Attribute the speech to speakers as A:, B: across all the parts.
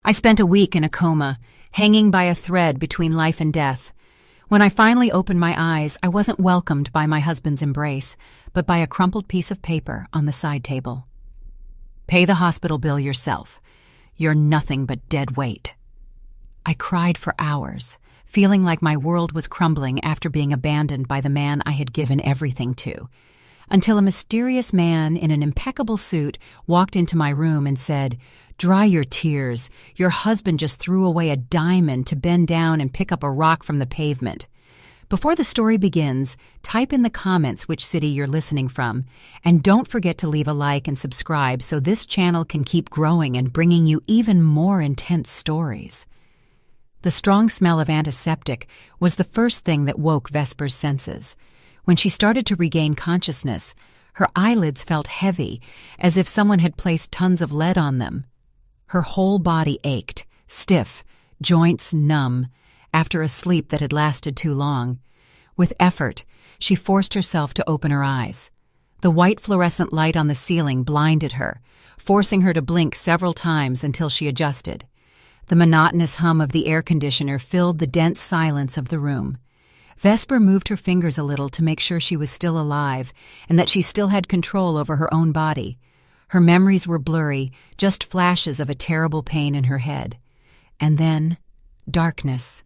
A: I spent a week in a coma, hanging by a thread between life and death. When I finally opened my eyes, I wasn't welcomed by my husband's embrace, but by a crumpled piece of paper on the side table. Pay the hospital bill yourself. You're nothing but dead weight. I cried for hours, feeling like my world was crumbling after being abandoned by the man I had given everything to, until a mysterious man in an impeccable suit walked into my room and said, "Dry your tears. Your husband just threw away a diamond to bend down and pick up a rock from the pavement." Before the story begins, type in the comments which city you're listening from, and don't forget to leave a like and subscribe so this channel can keep growing and bringing you even more intense stories. The strong smell of antiseptic was the first thing that woke Vesper's senses. When she started to regain consciousness, her eyelids felt heavy, as if someone had placed tons of lead on them. Her whole body ached, stiff, joints numb, after a sleep that had lasted too long. With effort, she forced herself to open her eyes. The white fluorescent light on the ceiling blinded her, forcing her to blink several times until she adjusted. The monotonous hum of the air conditioner filled the dense silence of the room. Vesper moved her fingers a little to make sure she was still alive and that she still had control over her own body. Her memories were blurry, just flashes of a terrible pain in her head. And then, darkness.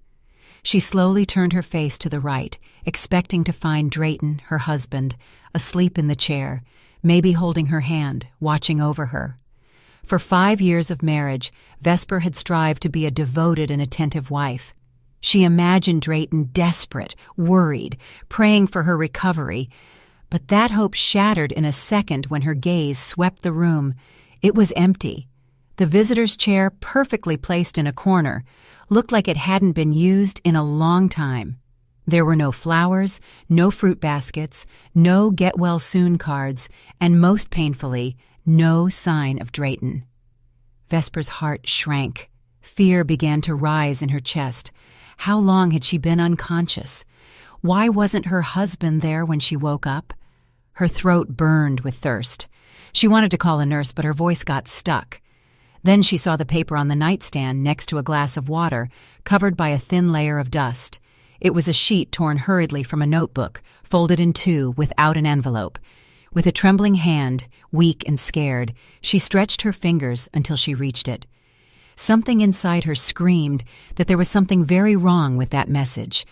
A: She slowly turned her face to the right, expecting to find Drayton, her husband, asleep in the chair, maybe holding her hand, watching over her. For 5 years of marriage, Vesper had strived to be a devoted and attentive wife. She imagined Drayton desperate, worried, praying for her recovery. But that hope shattered in a second when her gaze swept the room. It was empty. The visitor's chair, perfectly placed in a corner, looked like it hadn't been used in a long time. There were no flowers, no fruit baskets, no get-well-soon cards, and most painfully, no sign of Drayton. Vesper's heart shrank. Fear began to rise in her chest. How long had she been unconscious? Why wasn't her husband there when she woke up? Her throat burned with thirst. She wanted to call a nurse, but her voice got stuck. Then she saw the paper on the nightstand next to a glass of water, covered by a thin layer of dust. It was a sheet torn hurriedly from a notebook, folded in two, without an envelope. With a trembling hand, weak and scared, she stretched her fingers until she reached it. Something inside her screamed that there was something very wrong with that message.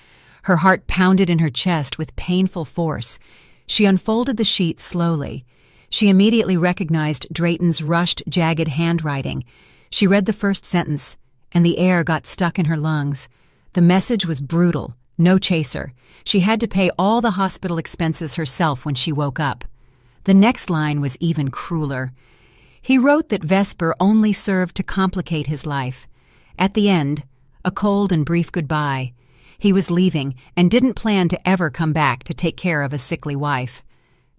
A: Her heart pounded in her chest with painful force. She unfolded the sheet slowly. She immediately recognized Drayton's rushed, jagged handwriting. She read the first sentence, and the air got stuck in her lungs. The message was brutal, no chaser. She had to pay all the hospital expenses herself when she woke up. The next line was even crueler. He wrote that Vesper only served to complicate his life. At the end, a cold and brief goodbye. He was leaving and didn't plan to ever come back to take care of a sickly wife.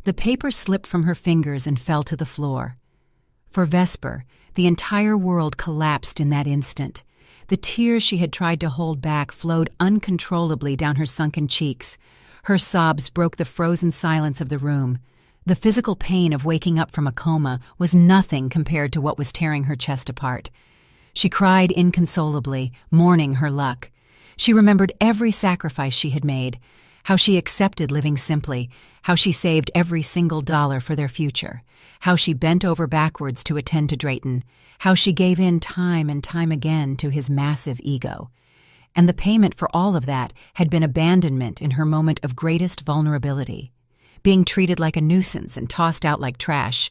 A: The paper slipped from her fingers and fell to the floor. For Vesper, the entire world collapsed in that instant. The tears she had tried to hold back flowed uncontrollably down her sunken cheeks. Her sobs broke the frozen silence of the room. The physical pain of waking up from a coma was nothing compared to what was tearing her chest apart. She cried inconsolably, mourning her luck. She remembered every sacrifice she had made, how she accepted living simply, how she saved every single dollar for their future, how she bent over backwards to attend to Drayton, how she gave in time and time again to his massive ego. And the payment for all of that had been abandonment in her moment of greatest vulnerability. Being treated like a nuisance and tossed out like trash.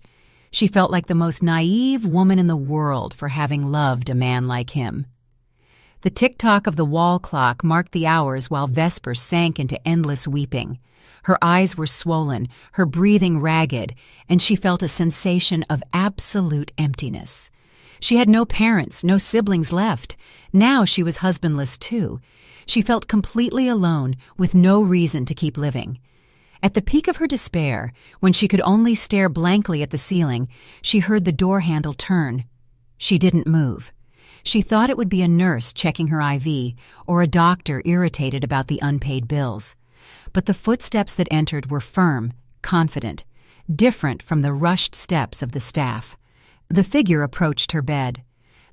A: She felt like the most naive woman in the world for having loved a man like him. The tick-tock of the wall clock marked the hours while Vesper sank into endless weeping. Her eyes were swollen, her breathing ragged, and she felt a sensation of absolute emptiness. She had no parents, no siblings left. Now she was husbandless too. She felt completely alone, with no reason to keep living. At the peak of her despair, when she could only stare blankly at the ceiling, she heard the door handle turn. She didn't move. She thought it would be a nurse checking her IV, or a doctor irritated about the unpaid bills. But the footsteps that entered were firm, confident, different from the rushed steps of the staff. The figure approached her bed.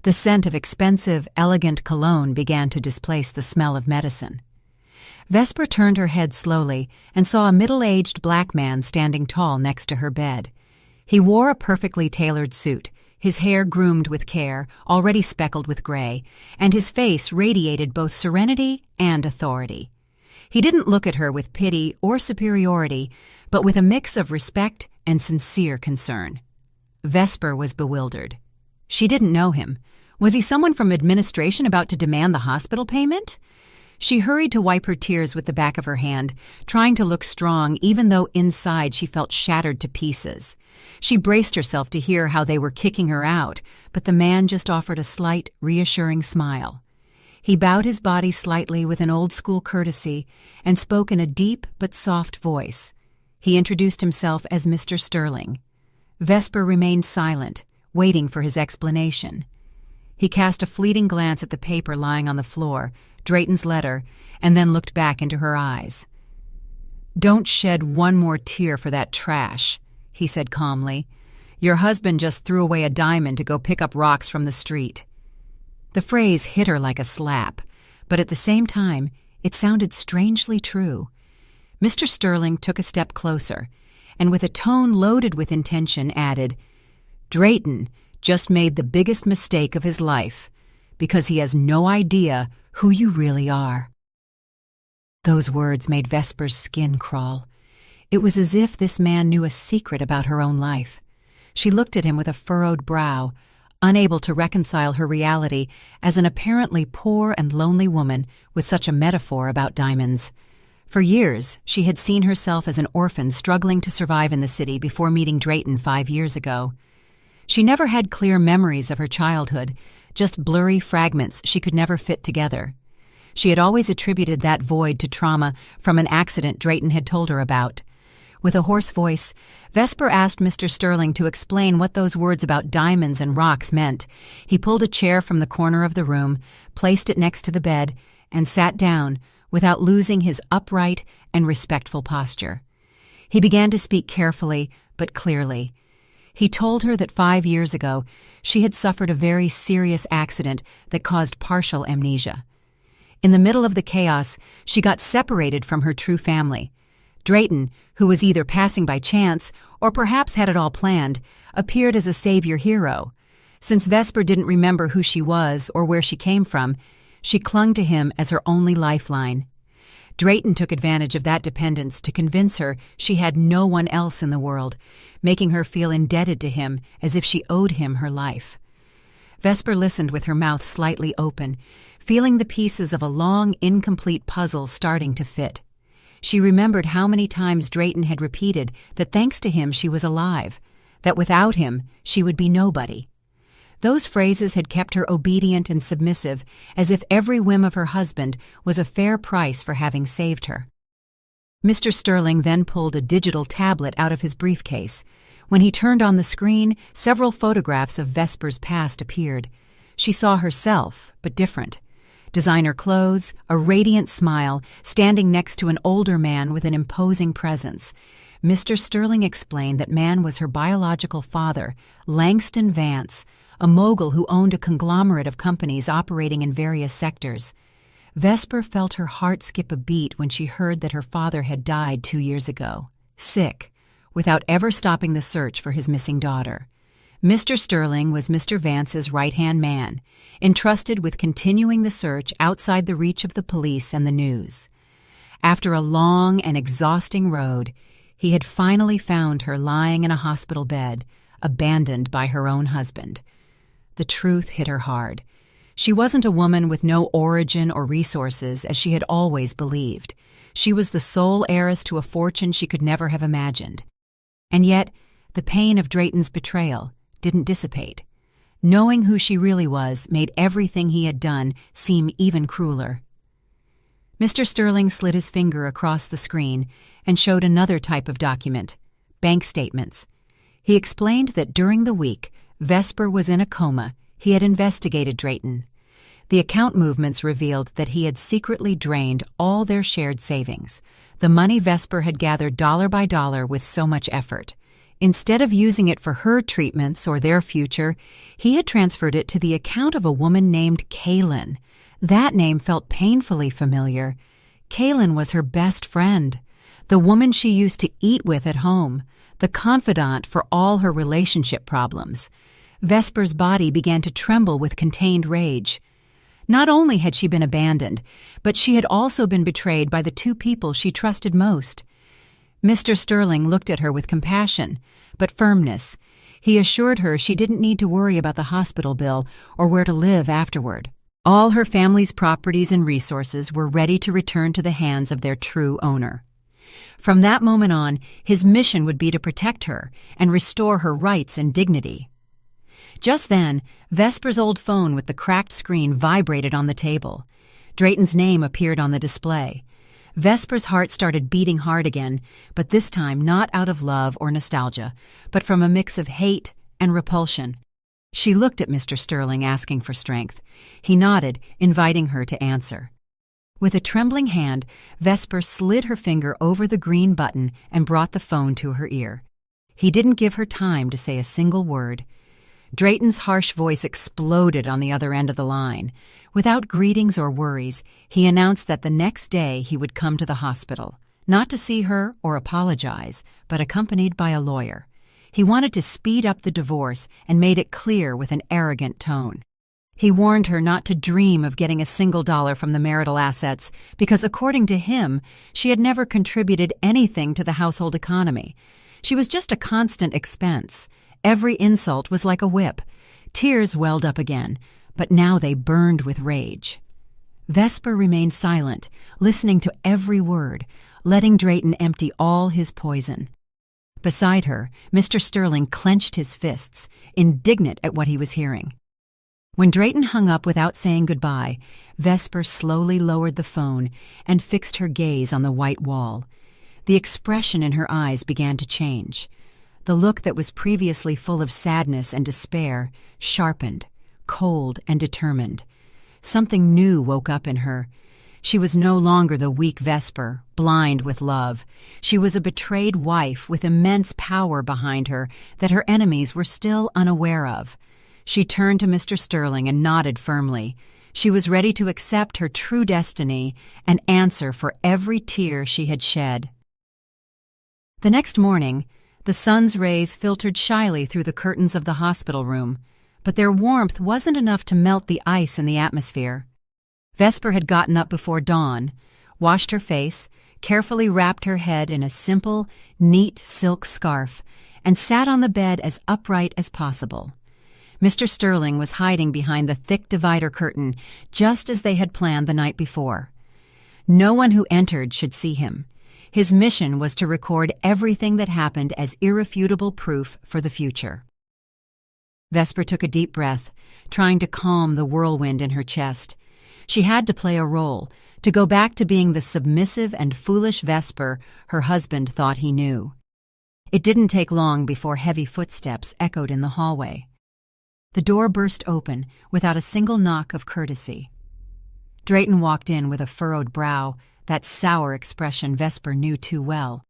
A: The scent of expensive, elegant cologne began to displace the smell of medicine. Vesper turned her head slowly and saw a middle-aged black man standing tall next to her bed. He wore a perfectly tailored suit, his hair groomed with care, already speckled with gray, and his face radiated both serenity and authority. He didn't look at her with pity or superiority, but with a mix of respect and sincere concern. Vesper was bewildered. She didn't know him. Was he someone from administration about to demand the hospital payment? She hurried to wipe her tears with the back of her hand, trying to look strong even though inside she felt shattered to pieces. She braced herself to hear how they were kicking her out, but the man just offered a slight, reassuring smile. He bowed his body slightly with an old-school courtesy and spoke in a deep but soft voice. He introduced himself as Mr. Sterling. Vesper remained silent, waiting for his explanation. He cast a fleeting glance at the paper lying on the floor, Drayton's letter, and then looked back into her eyes. "Don't shed one more tear for that trash," he said calmly. "Your husband just threw away a diamond to go pick up rocks from the street." The phrase hit her like a slap, but at the same time, it sounded strangely true. Mr. Sterling took a step closer, and with a tone loaded with intention added, "Drayton just made the biggest mistake of his life, because he has no idea who you really are." Those words made Vesper's skin crawl. It was as if this man knew a secret about her own life. She looked at him with a furrowed brow, unable to reconcile her reality as an apparently poor and lonely woman with such a metaphor about diamonds. For years, she had seen herself as an orphan struggling to survive in the city before meeting Drayton 5 years ago. She never had clear memories of her childhood, just blurry fragments she could never fit together. She had always attributed that void to trauma from an accident Drayton had told her about. With a hoarse voice, Vesper asked Mr. Sterling to explain what those words about diamonds and rocks meant. He pulled a chair from the corner of the room, placed it next to the bed, and sat down without losing his upright and respectful posture. He began to speak carefully but clearly. He told her that 5 years ago she had suffered a very serious accident that caused partial amnesia. In the middle of the chaos, she got separated from her true family. Drayton, who was either passing by chance or perhaps had it all planned, appeared as a savior hero. Since Vesper didn't remember who she was or where she came from, she clung to him as her only lifeline. Drayton took advantage of that dependence to convince her she had no one else in the world, making her feel indebted to him as if she owed him her life. Vesper listened with her mouth slightly open, feeling the pieces of a long, incomplete puzzle starting to fit. She remembered how many times Drayton had repeated that thanks to him she was alive, that without him she would be nobody. Those phrases had kept her obedient and submissive, as if every whim of her husband was a fair price for having saved her. Mr. Sterling then pulled a digital tablet out of his briefcase. When he turned on the screen, several photographs of Vesper's past appeared. She saw herself, but different. Designer clothes, a radiant smile, standing next to an older man with an imposing presence. Mr. Sterling explained that man was her biological father, Langston Vance, a mogul who owned a conglomerate of companies operating in various sectors. Vesper felt her heart skip a beat when she heard that her father had died 2 years ago, sick, without ever stopping the search for his missing daughter. Mr. Sterling was Mr. Vance's right-hand man, entrusted with continuing the search outside the reach of the police and the news. After a long and exhausting road, he had finally found her lying in a hospital bed, abandoned by her own husband. The truth hit her hard. She wasn't a woman with no origin or resources, as she had always believed. She was the sole heiress to a fortune she could never have imagined. And yet, the pain of Drayton's betrayal didn't dissipate. Knowing who she really was made everything he had done seem even crueler. Mr. Sterling slid his finger across the screen and showed another type of document, bank statements. He explained that during the week Vesper was in a coma, he had investigated Drayton. The account movements revealed that he had secretly drained all their shared savings, the money Vesper had gathered dollar by dollar with so much effort. Instead of using it for her treatments or their future, he had transferred it to the account of a woman named Kaylin. That name felt painfully familiar. Kaylin was her best friend, the woman she used to eat with at home, the confidant for all her relationship problems. Vesper's body began to tremble with contained rage. Not only had she been abandoned, but she had also been betrayed by the two people she trusted most. Mr. Sterling looked at her with compassion, but firmness. He assured her she didn't need to worry about the hospital bill or where to live afterward. All her family's properties and resources were ready to return to the hands of their true owner. From that moment on, his mission would be to protect her and restore her rights and dignity. Just then, Vesper's old phone with the cracked screen vibrated on the table. Drayton's name appeared on the display. Vesper's heart started beating hard again, but this time not out of love or nostalgia, but from a mix of hate and repulsion. She looked at Mr. Sterling, asking for strength. He nodded, inviting her to answer. With a trembling hand, Vesper slid her finger over the green button and brought the phone to her ear. He didn't give her time to say a single word. Drayton's harsh voice exploded on the other end of the line. Without greetings or worries, he announced that the next day he would come to the hospital, not to see her or apologize, but accompanied by a lawyer. He wanted to speed up the divorce and made it clear with an arrogant tone. He warned her not to dream of getting a single dollar from the marital assets because, according to him, she had never contributed anything to the household economy. She was just a constant expense. Every insult was like a whip. Tears welled up again, but now they burned with rage. Vesper remained silent, listening to every word, letting Drayton empty all his poison. Beside her, Mr. Sterling clenched his fists, indignant at what he was hearing. When Drayton hung up without saying goodbye, Vesper slowly lowered the phone and fixed her gaze on the white wall. The expression in her eyes began to change. The look that was previously full of sadness and despair sharpened, cold and determined. Something new woke up in her. She was no longer the weak Vesper, blind with love. She was a betrayed wife with immense power behind her that her enemies were still unaware of. She turned to Mr. Sterling and nodded firmly. She was ready to accept her true destiny and answer for every tear she had shed. The next morning, the sun's rays filtered shyly through the curtains of the hospital room, but their warmth wasn't enough to melt the ice in the atmosphere. Vesper had gotten up before dawn, washed her face, carefully wrapped her head in a simple, neat silk scarf, and sat on the bed as upright as possible. Mr. Sterling was hiding behind the thick divider curtain, just as they had planned the night before. No one who entered should see him. His mission was to record everything that happened as irrefutable proof for the future. Vesper took a deep breath, trying to calm the whirlwind in her chest. She had to play a role, to go back to being the submissive and foolish Vesper her husband thought he knew. It didn't take long before heavy footsteps echoed in the hallway. The door burst open without a single knock of courtesy. Drayton walked in with a furrowed brow, that sour expression Vesper knew too well.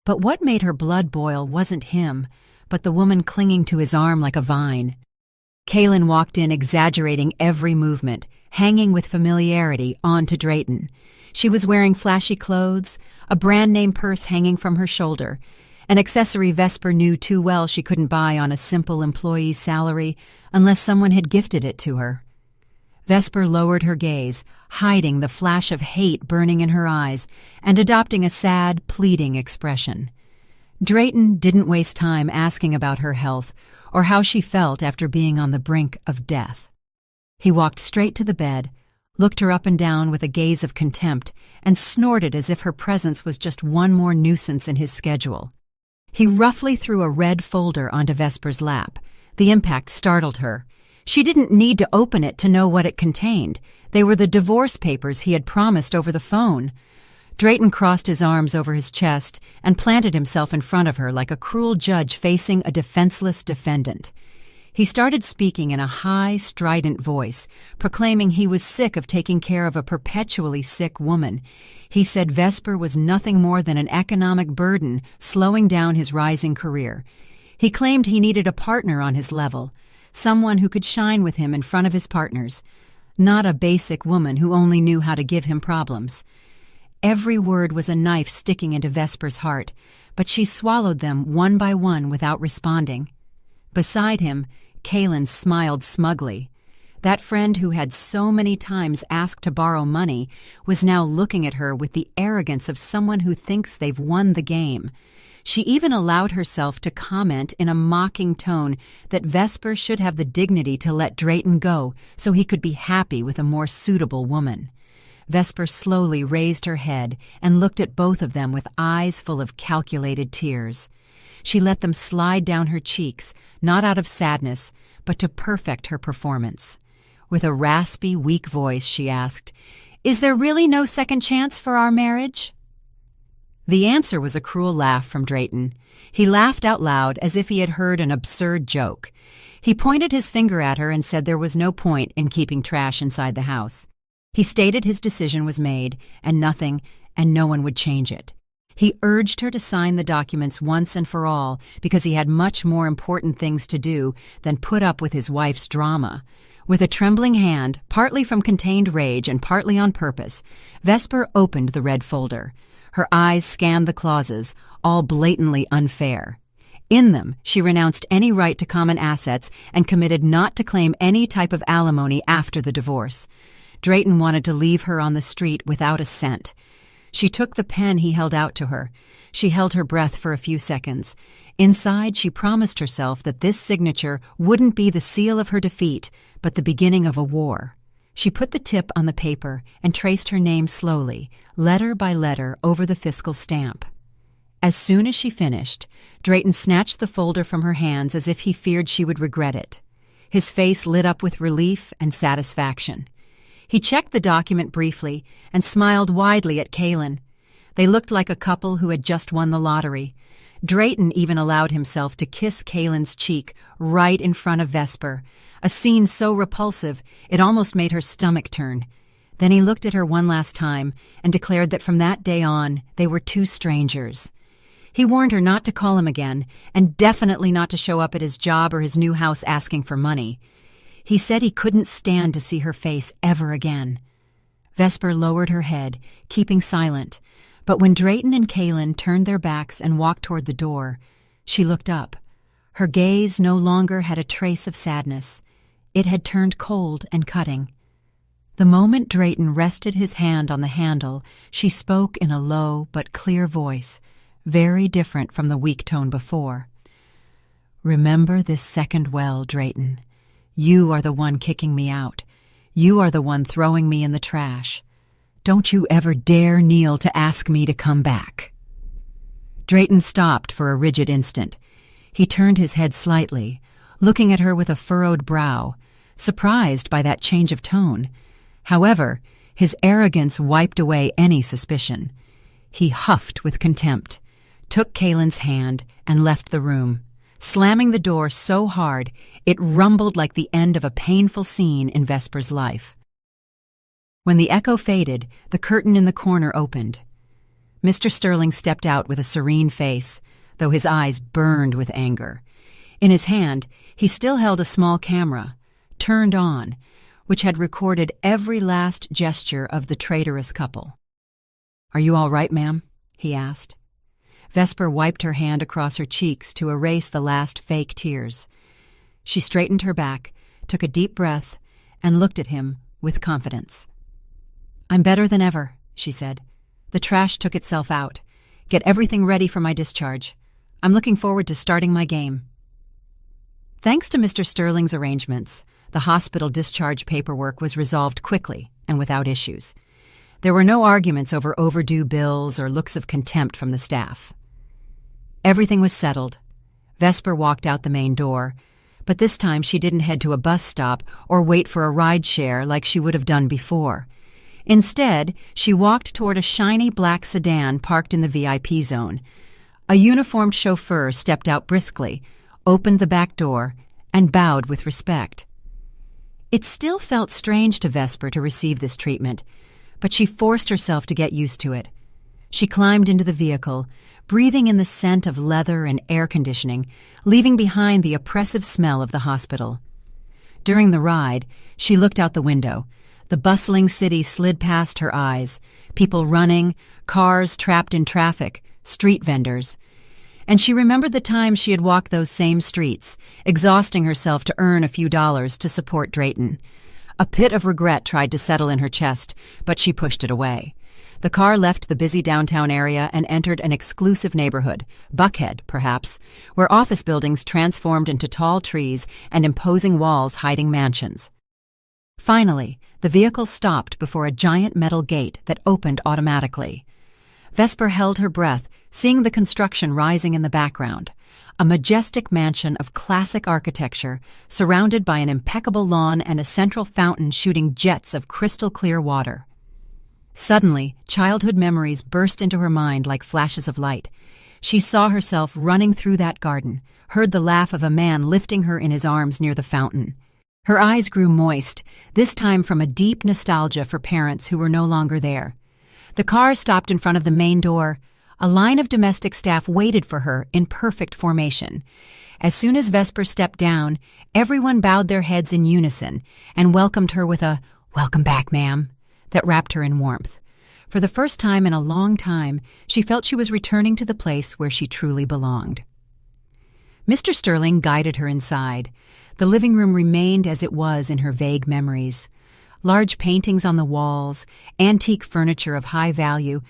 A: But what made her blood boil wasn't him, but the woman clinging to his arm like a vine. Kaylin walked in, exaggerating every movement, hanging with familiarity onto Drayton. She was wearing flashy clothes, a brand-name purse hanging from her shoulder, an accessory Vesper knew too well she couldn't buy on a simple employee's salary unless someone had gifted it to her. Vesper lowered her gaze, hiding the flash of hate burning in her eyes and adopting a sad, pleading expression. Drayton didn't waste time asking about her health or how she felt after being on the brink of death. He walked straight to the bed, looked her up and down with a gaze of contempt, and snorted as if her presence was just one more nuisance in his schedule. He roughly threw a red folder onto Vesper's lap. The impact startled her. She didn't need to open it to know what it contained. They were the divorce papers he had promised over the phone. Drayton crossed his arms over his chest and planted himself in front of her like a cruel judge facing a defenseless defendant. He started speaking in a high, strident voice, proclaiming he was sick of taking care of a perpetually sick woman. He said Vesper was nothing more than an economic burden, slowing down his rising career. He claimed he needed a partner on his level, someone who could shine with him in front of his partners, not a basic woman who only knew how to give him problems. Every word was a knife sticking into Vesper's heart, but she swallowed them one by one without responding. Beside him, Kaylin smiled smugly. That friend who had so many times asked to borrow money was now looking at her with the arrogance of someone who thinks they've won the game. She even allowed herself to comment in a mocking tone that Vesper should have the dignity to let Drayton go so he could be happy with a more suitable woman. Vesper slowly raised her head and looked at both of them with eyes full of calculated tears. She let them slide down her cheeks, not out of sadness, but to perfect her performance. With a raspy, weak voice, she asked, "Is there really no second chance for our marriage?" The answer was a cruel laugh from Drayton. He laughed out loud as if he had heard an absurd joke. He pointed his finger at her and said there was no point in keeping trash inside the house. He stated his decision was made, and no one would change it. He urged her to sign the documents once and for all because he had much more important things to do than put up with his wife's drama. With a trembling hand, partly from contained rage and partly on purpose, Vesper opened the red folder. Her eyes scanned the clauses, all blatantly unfair. In them, she renounced any right to common assets and committed not to claim any type of alimony after the divorce. Drayton wanted to leave her on the street without a cent. She took the pen he held out to her. She held her breath for a few seconds. Inside, she promised herself that this signature wouldn't be the seal of her defeat, but the beginning of a war. She put the tip on the paper and traced her name slowly, letter by letter, over the fiscal stamp. As soon as she finished, Drayton snatched the folder from her hands as if he feared she would regret it. His face lit up with relief and satisfaction. He checked the document briefly and smiled widely at Kaylin. They looked like a couple who had just won the lottery. Drayton even allowed himself to kiss Kaylin's cheek right in front of Vesper, a scene so repulsive it almost made her stomach turn. Then he looked at her one last time and declared that from that day on they were two strangers. He warned her not to call him again, and definitely not to show up at his job or his new house asking for money. He said he couldn't stand to see her face ever again. Vesper lowered her head, keeping silent, but when Drayton and Kaylin turned their backs and walked toward the door, she looked up. Her gaze no longer had a trace of sadness. It had turned cold and cutting. The moment Drayton rested his hand on the handle, she spoke in a low but clear voice, very different from the weak tone before. "Remember this second well, Drayton. You are the one kicking me out. You are the one throwing me in the trash. Don't you ever dare kneel to ask me to come back." Drayton stopped for a rigid instant. He turned his head slightly, looking at her with a furrowed brow, surprised by that change of tone. However, his arrogance wiped away any suspicion. He huffed with contempt, took Kaylin's hand, and left the room, slamming the door so hard it rumbled like the end of a painful scene in Vesper's life. When the echo faded, the curtain in the corner opened. Mr. Sterling stepped out with a serene face, though his eyes burned with anger. In his hand, he still held a small camera, turned on, which had recorded every last gesture of the traitorous couple. "Are you all right, ma'am?" he asked. Vesper wiped her hand across her cheeks to erase the last fake tears. She straightened her back, took a deep breath, and looked at him with confidence. "I'm better than ever," she said. "The trash took itself out. Get everything ready for my discharge. I'm looking forward to starting my game." Thanks to Mr. Sterling's arrangements, the hospital discharge paperwork was resolved quickly and without issues. There were no arguments over overdue bills or looks of contempt from the staff. Everything was settled. Vesper walked out the main door, but this time she didn't head to a bus stop or wait for a ride share like she would have done before. Instead, she walked toward a shiny black sedan parked in the VIP zone. A uniformed chauffeur stepped out briskly, opened the back door, and bowed with respect. It still felt strange to Vesper to receive this treatment, but she forced herself to get used to it. She climbed into the vehicle, breathing in the scent of leather and air conditioning, leaving behind the oppressive smell of the hospital. During the ride, she looked out the window. The bustling city slid past her eyes, people running, cars trapped in traffic, street vendors. And she remembered the times she had walked those same streets, exhausting herself to earn a few dollars to support Drayton. A pit of regret tried to settle in her chest, but she pushed it away. The car left the busy downtown area and entered an exclusive neighborhood, Buckhead, perhaps, where office buildings transformed into tall trees and imposing walls hiding mansions. Finally, the vehicle stopped before a giant metal gate that opened automatically. Vesper held her breath, seeing the construction rising in the background, a majestic mansion of classic architecture surrounded by an impeccable lawn and a central fountain shooting jets of crystal-clear water. Suddenly, childhood memories burst into her mind like flashes of light. She saw herself running through that garden, heard the laugh of a man lifting her in his arms near the fountain. Her eyes grew moist, this time from a deep nostalgia for parents who were no longer there. The car stopped in front of the main door. A line of domestic staff waited for her in perfect formation. As soon as Vesper stepped down, everyone bowed their heads in unison and welcomed her with a "Welcome back, ma'am," that wrapped her in warmth. For the first time in a long time, she felt she was returning to the place where she truly belonged. Mr. Sterling guided her inside. The living room remained as it was in her vague memories. Large paintings on the walls, antique furniture of high value,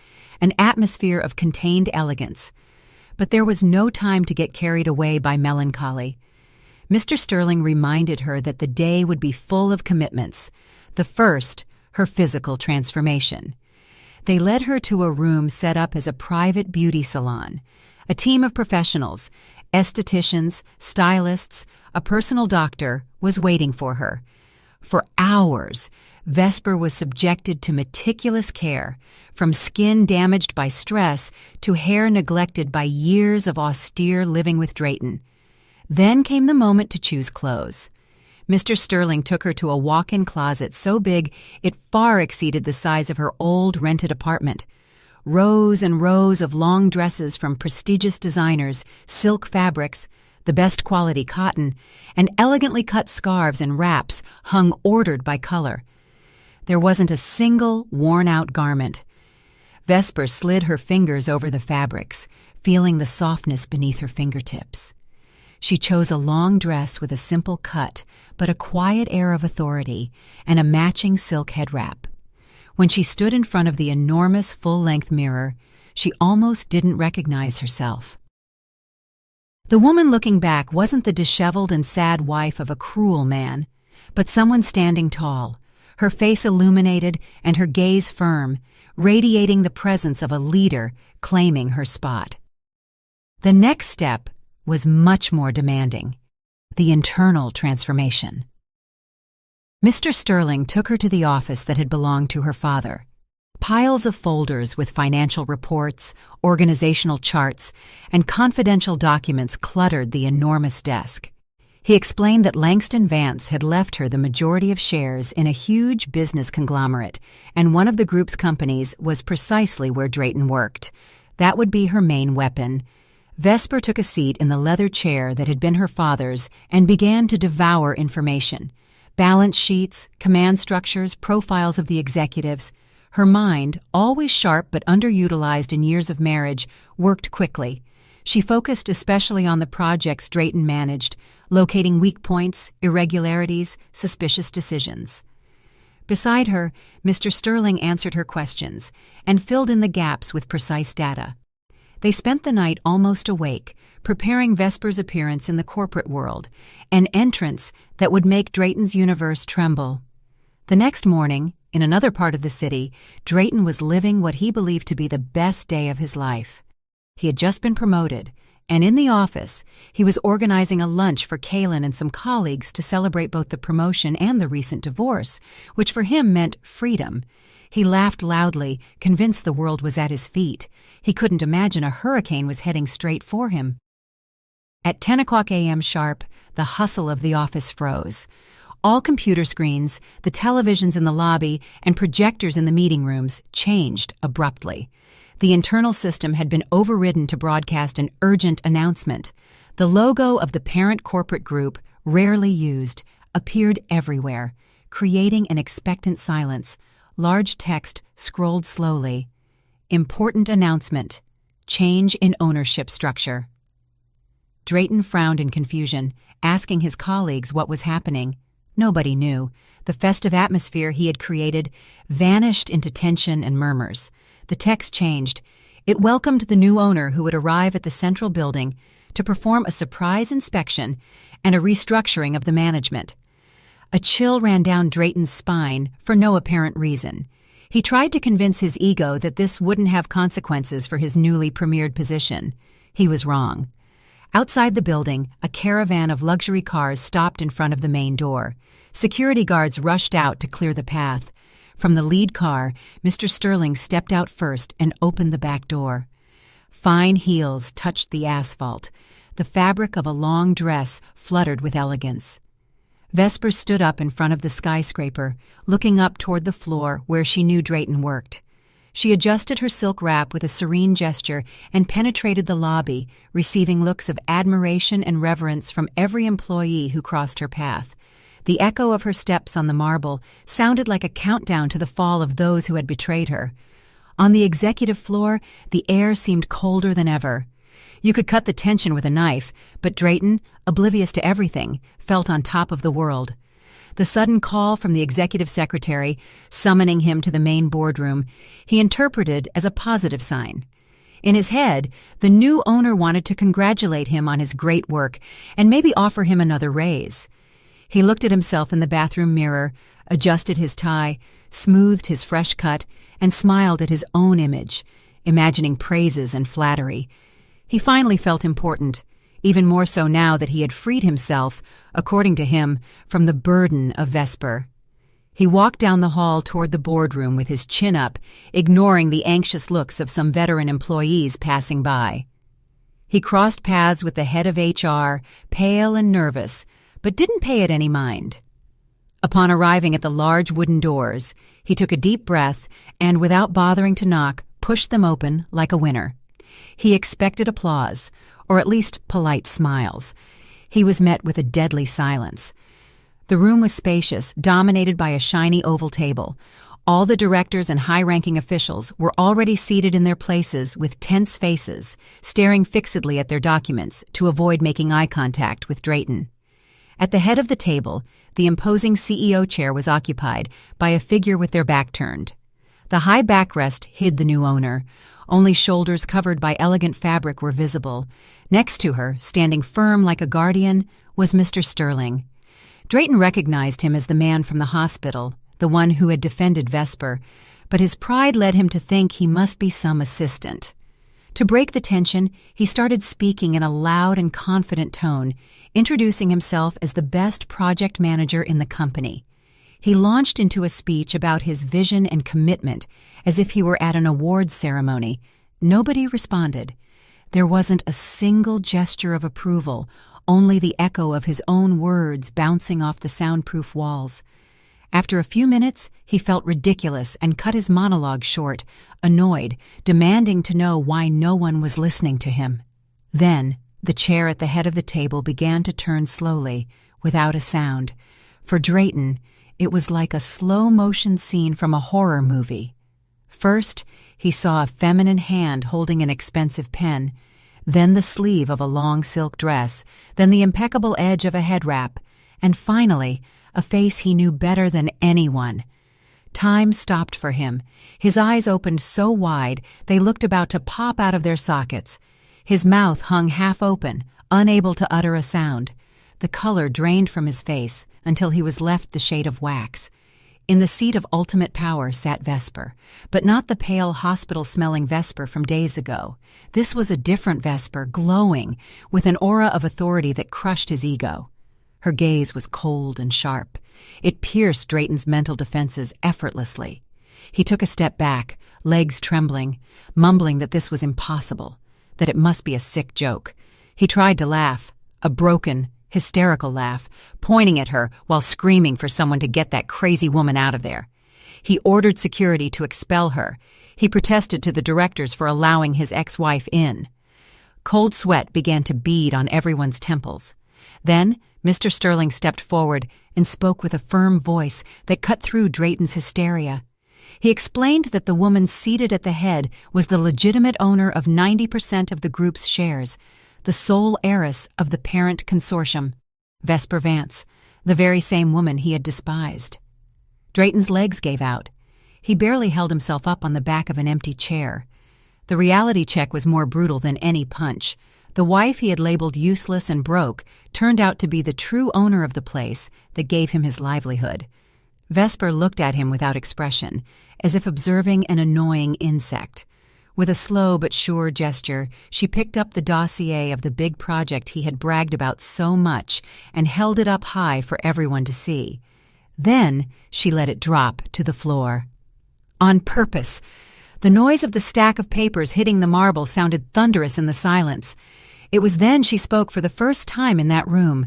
A: an atmosphere of contained elegance. But there was no time to get carried away by melancholy. Mr. Sterling reminded her that the day would be full of commitments. The first, her physical transformation. They led her to a room set up as a private beauty salon. A team of professionals, estheticians, stylists, a personal doctor, was waiting for her. For hours, Vesper was subjected to meticulous care, from skin damaged by stress to hair neglected by years of austere living with Drayton. Then came the moment to choose clothes. Mr. Sterling took her to a walk-in closet so big it far exceeded the size of her old rented apartment. Rows and rows of long dresses from prestigious designers, silk fabrics, the best quality cotton, and elegantly cut scarves and wraps hung ordered by color. There wasn't a single worn-out garment. Vesper slid her fingers over the fabrics, feeling the softness beneath her fingertips. She chose a long dress with a simple cut, but a quiet air of authority, and a matching silk head wrap. When she stood in front of the enormous full-length mirror, she almost didn't recognize herself. The woman looking back wasn't the disheveled and sad wife of a cruel man, but someone standing tall, her face illuminated and her gaze firm, radiating the presence of a leader claiming her spot. The next step was much more demanding: the internal transformation. Mr. Sterling took her to the office that had belonged to her father. Piles of folders with financial reports, organizational charts, and confidential documents cluttered the enormous desk. He explained that Langston Vance had left her the majority of shares in a huge business conglomerate, and one of the group's companies was precisely where Drayton worked. That would be her main weapon. Vesper took a seat in the leather chair that had been her father's and began to devour information. Balance sheets, command structures, profiles of the executives. Her mind, always sharp but underutilized in years of marriage, worked quickly. She focused especially on the projects Drayton managed, locating weak points, irregularities, suspicious decisions. Beside her, Mr. Sterling answered her questions and filled in the gaps with precise data. They spent the night almost awake, preparing Vesper's appearance in the corporate world, an entrance that would make Drayton's universe tremble. The next morning, in another part of the city, Drayton was living what he believed to be the best day of his life. He had just been promoted, and in the office, he was organizing a lunch for Kaylin and some colleagues to celebrate both the promotion and the recent divorce, which for him meant freedom. He laughed loudly, convinced the world was at his feet. He couldn't imagine a hurricane was heading straight for him. At 10 o'clock a.m. sharp, the hustle of the office froze. All computer screens, the televisions in the lobby, and projectors in the meeting rooms changed abruptly. The internal system had been overridden to broadcast an urgent announcement. The logo of the parent corporate group, rarely used, appeared everywhere, creating an expectant silence. Large text scrolled slowly. Important announcement. Change in ownership structure. Drayton frowned in confusion, asking his colleagues what was happening. Nobody knew. The festive atmosphere he had created vanished into tension and murmurs. The text changed. It welcomed the new owner who would arrive at the central building to perform a surprise inspection and a restructuring of the management. A chill ran down Drayton's spine for no apparent reason. He tried to convince his ego that this wouldn't have consequences for his newly premiered position. He was wrong. Outside the building, a caravan of luxury cars stopped in front of the main door. Security guards rushed out to clear the path. From the lead car, Mr. Sterling stepped out first and opened the back door. Fine heels touched the asphalt. The fabric of a long dress fluttered with elegance. Vesper stood up in front of the skyscraper, looking up toward the floor where she knew Drayton worked. She adjusted her silk wrap with a serene gesture and penetrated the lobby, receiving looks of admiration and reverence from every employee who crossed her path. The echo of her steps on the marble sounded like a countdown to the fall of those who had betrayed her. On the executive floor, the air seemed colder than ever. You could cut the tension with a knife, but Drayton, oblivious to everything, felt on top of the world. The sudden call from the executive secretary, summoning him to the main boardroom, he interpreted as a positive sign. In his head, the new owner wanted to congratulate him on his great work and maybe offer him another raise. He looked at himself in the bathroom mirror, adjusted his tie, smoothed his fresh cut, and smiled at his own image, imagining praises and flattery. He finally felt important, even more so now that he had freed himself, according to him, from the burden of Vesper. He walked down the hall toward the boardroom with his chin up, ignoring the anxious looks of some veteran employees passing by. He crossed paths with the head of HR, pale and nervous, but didn't pay it any mind. Upon arriving at the large wooden doors, he took a deep breath and, without bothering to knock, pushed them open like a winner. He expected applause, or at least polite smiles. He was met with a deadly silence. The room was spacious, dominated by a shiny oval table. All the directors and high-ranking officials were already seated in their places with tense faces, staring fixedly at their documents to avoid making eye contact with Drayton. At the head of the table, the imposing CEO chair was occupied by a figure with their back turned. The high backrest hid the new owner. Only shoulders covered by elegant fabric were visible. Next to her, standing firm like a guardian, was Mr. Sterling. Drayton recognized him as the man from the hospital, the one who had defended Vesper, but his pride led him to think he must be some assistant. To break the tension, he started speaking in a loud and confident tone, introducing himself as the best project manager in the company. He launched into a speech about his vision and commitment, as if he were at an awards ceremony. Nobody responded. There wasn't a single gesture of approval, only the echo of his own words bouncing off the soundproof walls. After a few minutes, he felt ridiculous and cut his monologue short, annoyed, demanding to know why no one was listening to him. Then, the chair at the head of the table began to turn slowly, without a sound. For Drayton, it was like a slow-motion scene from a horror movie. First, he saw a feminine hand holding an expensive pen, then the sleeve of a long silk dress, then the impeccable edge of a head wrap, and finally, a face he knew better than anyone. Time stopped for him. His eyes opened so wide they looked about to pop out of their sockets. His mouth hung half open, unable to utter a sound. The color drained from his face until he was left the shade of wax. In the seat of ultimate power sat Vesper, but not the pale hospital-smelling Vesper from days ago. This was a different Vesper, glowing, with an aura of authority that crushed his ego. Her gaze was cold and sharp. It pierced Drayton's mental defenses effortlessly. He took a step back, legs trembling, mumbling that this was impossible, that it must be a sick joke. He tried to laugh, a broken, hysterical laugh, pointing at her while screaming for someone to get that crazy woman out of there. He ordered security to expel her. He protested to the directors for allowing his ex-wife in. Cold sweat began to bead on everyone's temples. Then, Mr. Sterling stepped forward and spoke with a firm voice that cut through Drayton's hysteria. He explained that the woman seated at the head was the legitimate owner of 90% of the group's shares, the sole heiress of the parent consortium, Vesper Vance, the very same woman he had despised. Drayton's legs gave out. He barely held himself up on the back of an empty chair. The reality check was more brutal than any punch. The wife he had labeled useless and broke turned out to be the true owner of the place that gave him his livelihood. Vesper looked at him without expression, as if observing an annoying insect. With a slow but sure gesture, she picked up the dossier of the big project he had bragged about so much and held it up high for everyone to see. Then she let it drop to the floor. On purpose. The noise of the stack of papers hitting the marble sounded thunderous in the silence. It was then she spoke for the first time in that room.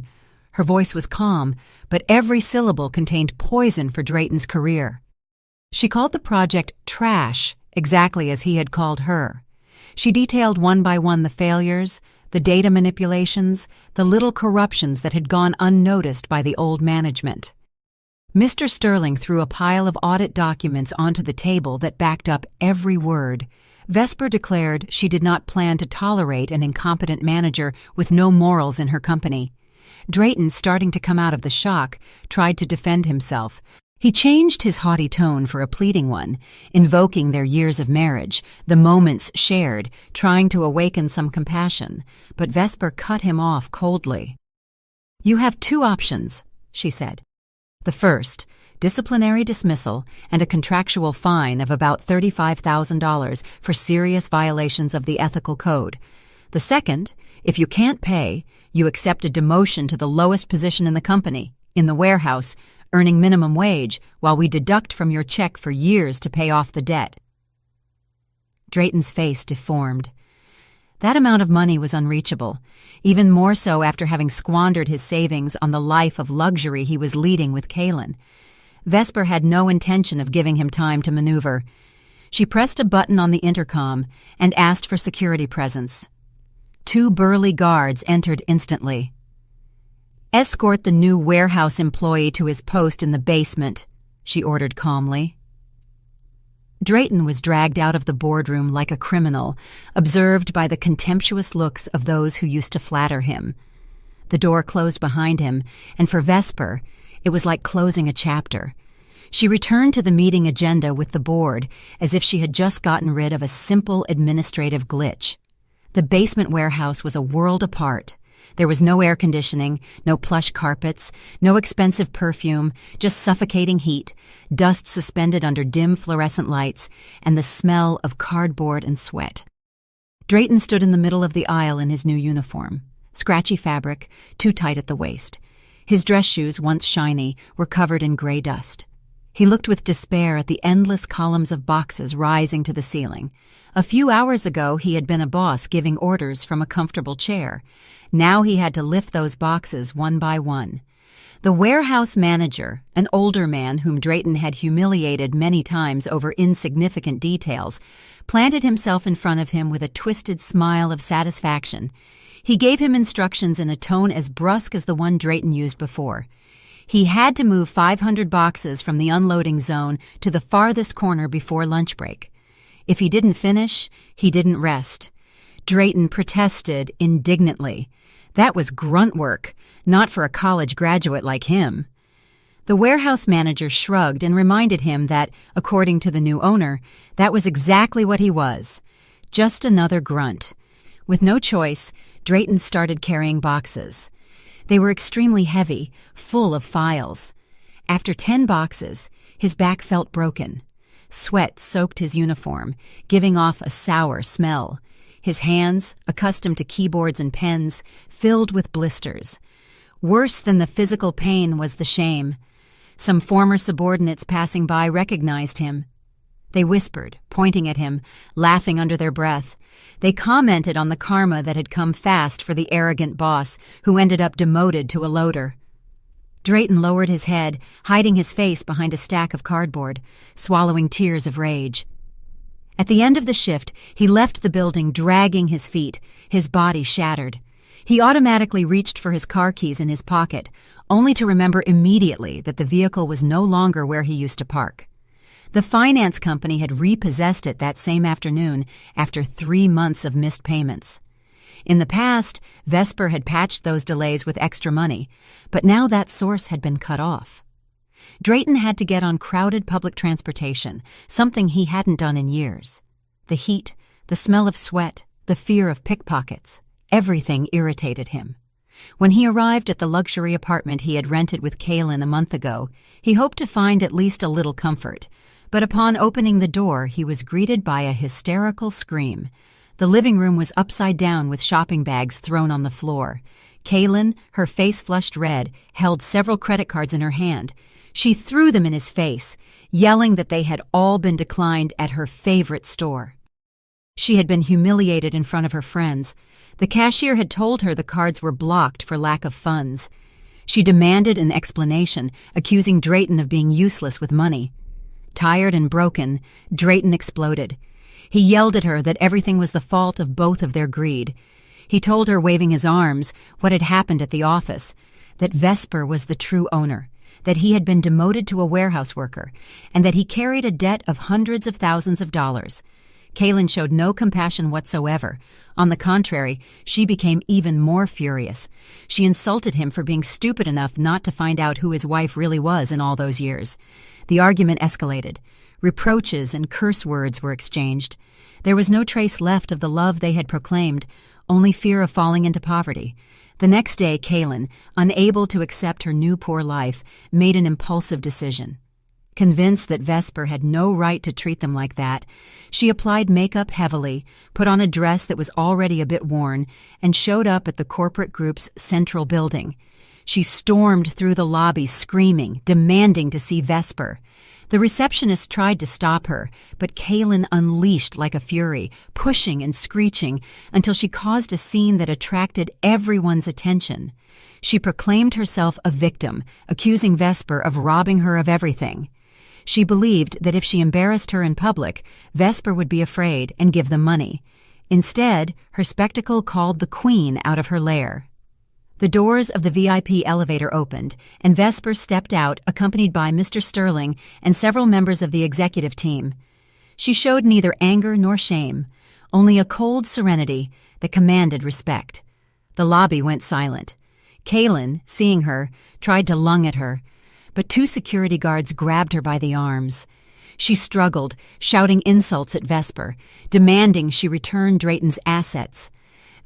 A: Her voice was calm, but every syllable contained poison for Drayton's career. She called the project trash, exactly as he had called her. She detailed one by one the failures, the data manipulations, the little corruptions that had gone unnoticed by the old management. Mr. Sterling threw a pile of audit documents onto the table that backed up every word. Vesper declared she did not plan to tolerate an incompetent manager with no morals in her company. Drayton, starting to come out of the shock, tried to defend himself. He changed his haughty tone for a pleading one, invoking their years of marriage, the moments shared, trying to awaken some compassion, but Vesper cut him off coldly. "You have two options," she said. "The first, disciplinary dismissal and a contractual fine of about $35,000 for serious violations of the ethical code. The second, if you can't pay, you accept a demotion to the lowest position in the company, in the warehouse, earning minimum wage, while we deduct from your check for years to pay off the debt." Drayton's face deformed. That amount of money was unreachable, even more so after having squandered his savings on the life of luxury he was leading with Kaylin. Vesper had no intention of giving him time to maneuver. She pressed a button on the intercom and asked for security presence. 2 burly guards entered instantly. "Escort the new warehouse employee to his post in the basement," she ordered calmly. Drayton was dragged out of the boardroom like a criminal, observed by the contemptuous looks of those who used to flatter him. The door closed behind him, and for Vesper, it was like closing a chapter. She returned to the meeting agenda with the board as if she had just gotten rid of a simple administrative glitch. The basement warehouse was a world apart. There was no air conditioning, no plush carpets, no expensive perfume, just suffocating heat, dust suspended under dim fluorescent lights, and the smell of cardboard and sweat. Drayton stood in the middle of the aisle in his new uniform, scratchy fabric, too tight at the waist. His dress shoes, once shiny, were covered in gray dust. He looked with despair at the endless columns of boxes rising to the ceiling. A few hours ago, he had been a boss giving orders from a comfortable chair. Now he had to lift those boxes one by one. The warehouse manager, an older man whom Drayton had humiliated many times over insignificant details, planted himself in front of him with a twisted smile of satisfaction. He gave him instructions in a tone as brusque as the one Drayton used before. He had to move 500 boxes from the unloading zone to the farthest corner before lunch break. If he didn't finish, he didn't rest. Drayton protested indignantly. That was grunt work, not for a college graduate like him. The warehouse manager shrugged and reminded him that, according to the new owner, that was exactly what he was. Just another grunt. With no choice, Drayton started carrying boxes. They were extremely heavy, full of files. After 10 boxes, his back felt broken. Sweat soaked his uniform, giving off a sour smell. His hands, accustomed to keyboards and pens, filled with blisters. Worse than the physical pain was the shame. Some former subordinates passing by recognized him. They whispered, pointing at him, laughing under their breath. They commented on the karma that had come fast for the arrogant boss, who ended up demoted to a loader. Drayton lowered his head, hiding his face behind a stack of cardboard, swallowing tears of rage. At the end of the shift, he left the building dragging his feet, his body shattered. He automatically reached for his car keys in his pocket, only to remember immediately that the vehicle was no longer where he used to park. The finance company had repossessed it that same afternoon after 3 months of missed payments. In the past, Vesper had patched those delays with extra money, but now that source had been cut off. Drayton had to get on crowded public transportation, something he hadn't done in years. The heat, the smell of sweat, the fear of pickpockets, everything irritated him. When he arrived at the luxury apartment he had rented with Kaylin a month ago, he hoped to find at least a little comfort, but upon opening the door he was greeted by a hysterical scream. The living room was upside down with shopping bags thrown on the floor. Kaylin, her face flushed red, held several credit cards in her hand. She threw them in his face, yelling that they had all been declined at her favorite store. She had been humiliated in front of her friends. The cashier had told her the cards were blocked for lack of funds. She demanded an explanation, accusing Drayton of being useless with money. Tired and broken, Drayton exploded. He yelled at her that everything was the fault of both of their greed. He told her, waving his arms, what had happened at the office, that Vesper was the true owner, that he had been demoted to a warehouse worker, and that he carried a debt of hundreds of thousands of dollars. Kaylin showed no compassion whatsoever. On the contrary, she became even more furious. She insulted him for being stupid enough not to find out who his wife really was in all those years. The argument escalated. Reproaches and curse words were exchanged. There was no trace left of the love they had proclaimed, only fear of falling into poverty. The next day, Kaylin, unable to accept her new poor life, made an impulsive decision. Convinced that Vesper had no right to treat them like that, she applied makeup heavily, put on a dress that was already a bit worn, and showed up at the corporate group's central building. She stormed through the lobby screaming, demanding to see Vesper. The receptionist tried to stop her, but Kaylin unleashed like a fury, pushing and screeching until she caused a scene that attracted everyone's attention. She proclaimed herself a victim, accusing Vesper of robbing her of everything. She believed that if she embarrassed her in public, Vesper would be afraid and give them money. Instead, her spectacle called the queen out of her lair. The doors of the VIP elevator opened, and Vesper stepped out, accompanied by Mr. Sterling and several members of the executive team. She showed neither anger nor shame, only a cold serenity that commanded respect. The lobby went silent. Kaylin, seeing her, tried to lung at her, but 2 security guards grabbed her by the arms. She struggled, shouting insults at Vesper, demanding she return Drayton's assets.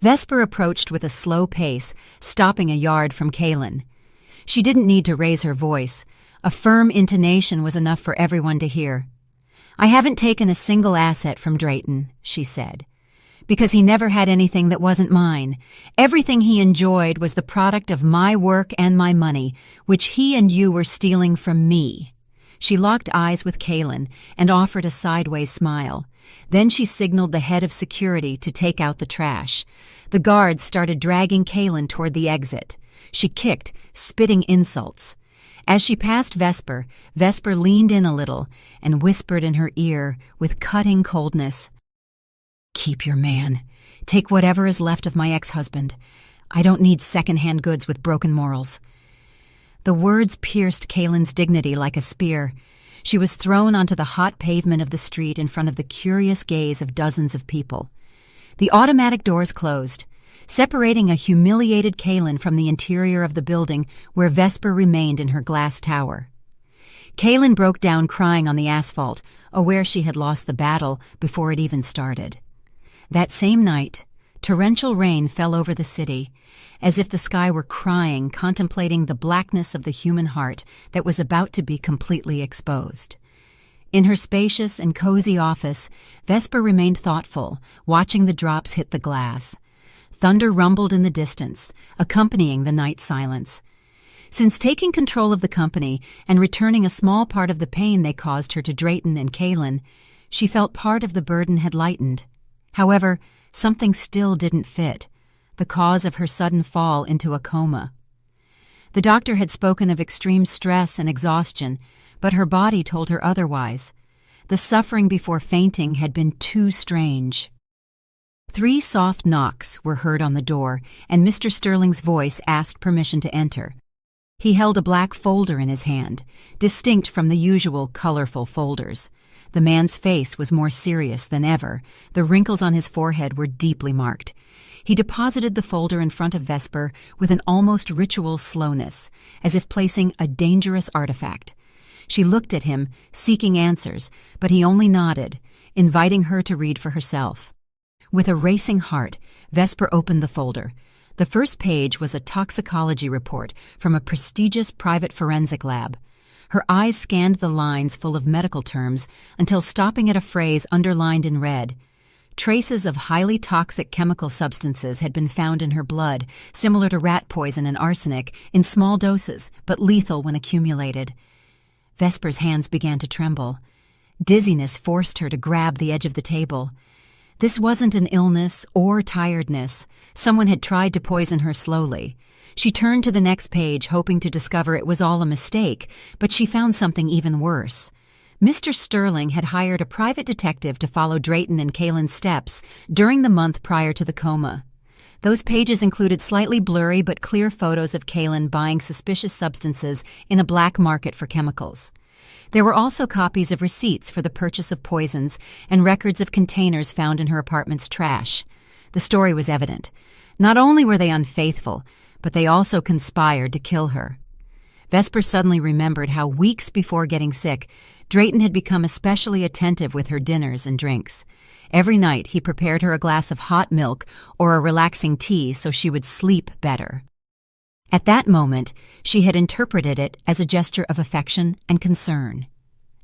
A: Vesper approached with a slow pace, stopping a yard from Kaylin. She didn't need to raise her voice. A firm intonation was enough for everyone to hear. "I haven't taken a single asset from Drayton," she said, "because he never had anything that wasn't mine. Everything he enjoyed was the product of my work and my money, which he and you were stealing from me." She locked eyes with Kaylin and offered a sideways smile. Then she signaled the head of security to take out the trash. The guards started dragging Kaylin toward the exit. She kicked, spitting insults. As she passed Vesper, Vesper leaned in a little and whispered in her ear with cutting coldness, "Keep your man. Take whatever is left of my ex-husband. I don't need second-hand goods with broken morals." The words pierced Kaylin's dignity like a spear. She was thrown onto the hot pavement of the street in front of the curious gaze of dozens of people. The automatic doors closed, separating a humiliated Kaylin from the interior of the building where Vesper remained in her glass tower. Kaylin broke down crying on the asphalt, aware she had lost the battle before it even started. That same night, torrential rain fell over the city, as if the sky were crying, contemplating the blackness of the human heart that was about to be completely exposed. In her spacious and cozy office, Vesper remained thoughtful, watching the drops hit the glass. Thunder rumbled in the distance, accompanying the night silence. Since taking control of the company and returning a small part of the pain they caused her to Drayton and Kaylin, she felt part of the burden had lightened. However, Something still didn't fit, the cause of her sudden fall into a coma. The doctor had spoken of extreme stress and exhaustion, but her body told her otherwise. The suffering before fainting had been too strange. 3 soft knocks were heard on the door, and Mr. Sterling's voice asked permission to enter. He held a black folder in his hand, distinct from the usual colorful folders. The man's face was more serious than ever. The wrinkles on his forehead were deeply marked. He deposited the folder in front of Vesper with an almost ritual slowness, as if placing a dangerous artifact. She looked at him, seeking answers, but he only nodded, inviting her to read for herself. With a racing heart, Vesper opened the folder. The first page was a toxicology report from a prestigious private forensic lab. Her eyes scanned the lines full of medical terms until stopping at a phrase underlined in red. Traces of highly toxic chemical substances had been found in her blood, similar to rat poison and arsenic, in small doses, but lethal when accumulated. Vesper's hands began to tremble. Dizziness forced her to grab the edge of the table. This wasn't an illness or tiredness. Someone had tried to poison her slowly. She turned to the next page, hoping to discover it was all a mistake, but she found something even worse. Mr. Sterling had hired a private detective to follow Drayton and Kaylin's steps during the month prior to the coma. Those pages included slightly blurry but clear photos of Kaylin buying suspicious substances in a black market for chemicals. There were also copies of receipts for the purchase of poisons and records of containers found in her apartment's trash. The story was evident. Not only were they unfaithful, but they also conspired to kill her. Vesper suddenly remembered how weeks before getting sick, Drayton had become especially attentive with her dinners and drinks. Every night he prepared her a glass of hot milk or a relaxing tea so she would sleep better. At that moment, she had interpreted it as a gesture of affection and concern.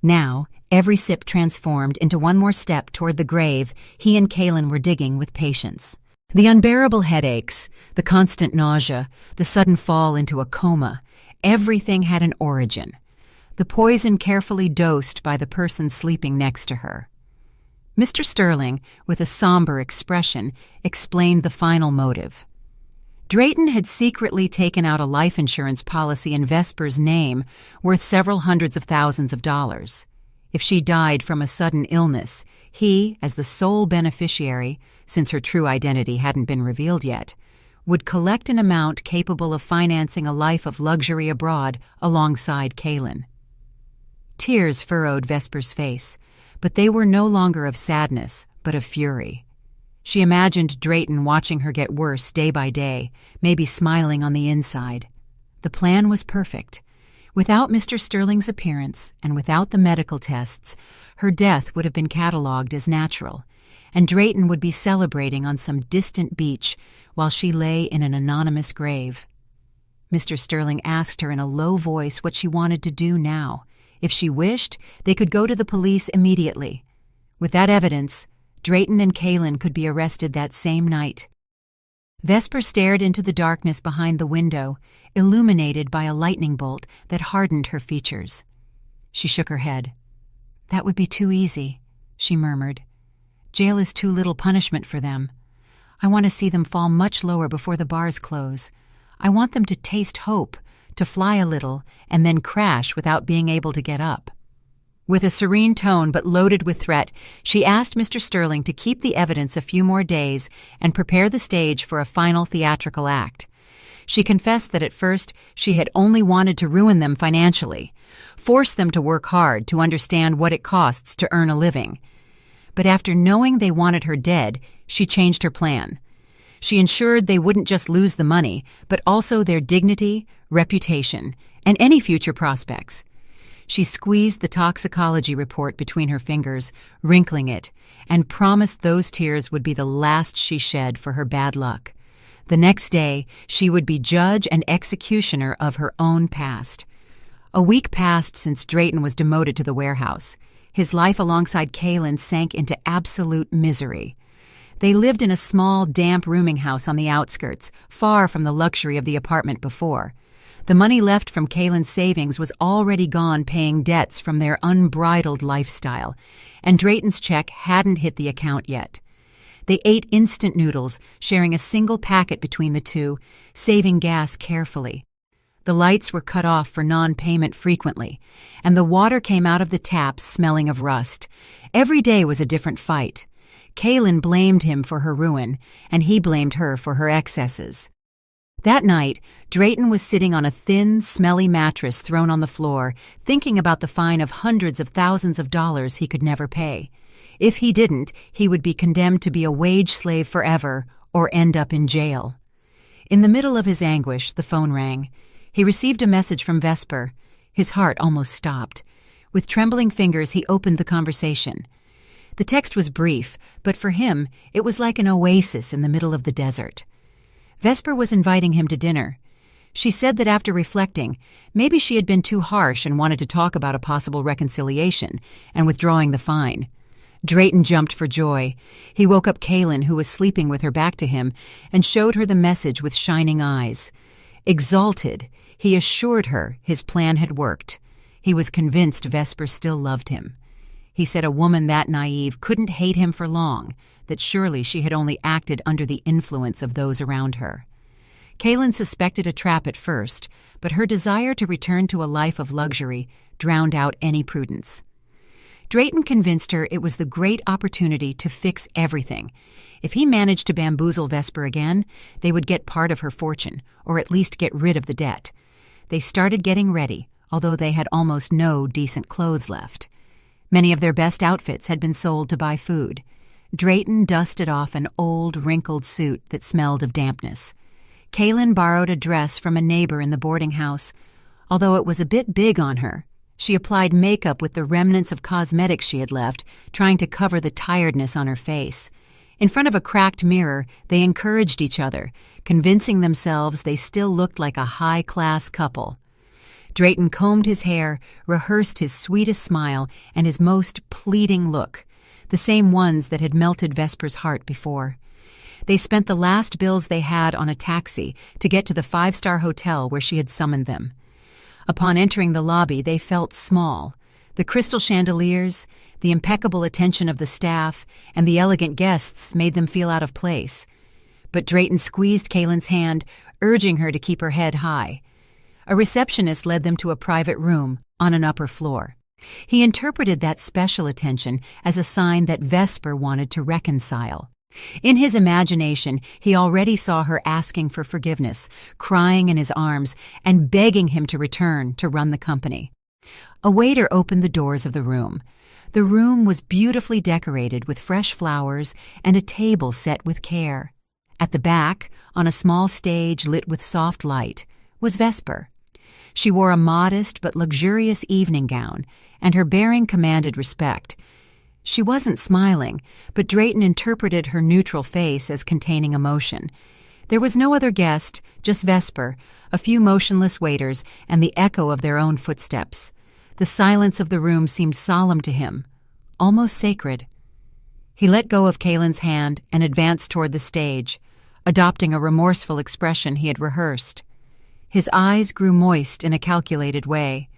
A: Now, every sip transformed into one more step toward the grave he and Kaylin were digging with patience. The unbearable headaches, the constant nausea, the sudden fall into a coma, everything had an origin. The poison carefully dosed by the person sleeping next to her. Mr. Sterling, with a somber expression, explained the final motive. Drayton had secretly taken out a life insurance policy in Vesper's name worth several hundreds of thousands of dollars. If she died from a sudden illness, he, as the sole beneficiary, since her true identity hadn't been revealed yet, would collect an amount capable of financing a life of luxury abroad alongside Kaylin. Tears furrowed Vesper's face, but they were no longer of sadness, but of fury. She imagined Drayton watching her get worse day by day, maybe smiling on the inside. The plan was perfect. Without Mr. Sterling's appearance and without the medical tests, her death would have been catalogued as natural, and Drayton would be celebrating on some distant beach while she lay in an anonymous grave. Mr. Sterling asked her in a low voice what she wanted to do now. If she wished, they could go to the police immediately. With that evidence, Drayton and Kaylin could be arrested that same night. Vesper stared into the darkness behind the window, illuminated by a lightning bolt that hardened her features. She shook her head. "That would be too easy," she murmured. "Jail is too little punishment for them. I want to see them fall much lower before the bars close. I want them to taste hope, to fly a little, and then crash without being able to get up." With a serene tone but loaded with threat, she asked Mr. Sterling to keep the evidence a few more days and prepare the stage for a final theatrical act. She confessed that at first she had only wanted to ruin them financially, force them to work hard to understand what it costs to earn a living. But after knowing they wanted her dead, she changed her plan. She ensured they wouldn't just lose the money, but also their dignity, reputation, and any future prospects. She squeezed the toxicology report between her fingers, wrinkling it, and promised those tears would be the last she shed for her bad luck. The next day, she would be judge and executioner of her own past. A week passed since Drayton was demoted to the warehouse. His life alongside Kaylin sank into absolute misery. They lived in a small, damp rooming house on the outskirts, far from the luxury of the apartment before. The money left from Kaylin's savings was already gone paying debts from their unbridled lifestyle, and Drayton's check hadn't hit the account yet. They ate instant noodles, sharing a single packet between the two, saving gas carefully. The lights were cut off for non-payment frequently, and the water came out of the taps smelling of rust. Every day was a different fight. Kaylin blamed him for her ruin, and he blamed her for her excesses. That night, Drayton was sitting on a thin, smelly mattress thrown on the floor, thinking about the fine of hundreds of thousands of dollars he could never pay. If he didn't, he would be condemned to be a wage slave forever or end up in jail. In the middle of his anguish, the phone rang. He received a message from Vesper. His heart almost stopped. With trembling fingers, he opened the conversation. The text was brief, but for him, it was like an oasis in the middle of the desert. Vesper was inviting him to dinner. She said that after reflecting, maybe she had been too harsh and wanted to talk about a possible reconciliation and withdrawing the fine. Drayton jumped for joy. He woke up Kaylin, who was sleeping with her back to him, and showed her the message with shining eyes. Exalted, he assured her his plan had worked. He was convinced Vesper still loved him. He said a woman that naive couldn't hate him for long, that surely she had only acted under the influence of those around her. Kaylin suspected a trap at first, but her desire to return to a life of luxury drowned out any prudence. Drayton convinced her it was the great opportunity to fix everything. If he managed to bamboozle Vesper again, they would get part of her fortune, or at least get rid of the debt. They started getting ready, although they had almost no decent clothes left. Many of their best outfits had been sold to buy food. Drayton dusted off an old, wrinkled suit that smelled of dampness. Kaylin borrowed a dress from a neighbor in the boarding house. Although it was a bit big on her, she applied makeup with the remnants of cosmetics she had left, trying to cover the tiredness on her face. In front of a cracked mirror, they encouraged each other, convincing themselves they still looked like a high-class couple. Drayton combed his hair, rehearsed his sweetest smile and his most pleading look, the same ones that had melted Vesper's heart before. They spent the last bills they had on a taxi to get to the five-star hotel where she had summoned them. Upon entering the lobby, they felt small. The crystal chandeliers, the impeccable attention of the staff, and the elegant guests made them feel out of place. But Drayton squeezed Kaylin's hand, urging her to keep her head high. A receptionist led them to a private room on an upper floor. He interpreted that special attention as a sign that Vesper wanted to reconcile. In his imagination, he already saw her asking for forgiveness, crying in his arms, and begging him to return to run the company. A waiter opened the doors of the room. The room was beautifully decorated with fresh flowers and a table set with care. At the back, on a small stage lit with soft light, was Vesper. She wore a modest but luxurious evening gown, and her bearing commanded respect. She wasn't smiling, but Drayton interpreted her neutral face as containing emotion. There was no other guest, just Vesper, a few motionless waiters, and the echo of their own footsteps. The silence of the room seemed solemn to him, almost sacred. He let go of Kaylin's hand and advanced toward the stage, adopting a remorseful expression he had rehearsed. His eyes grew moist in a calculated way.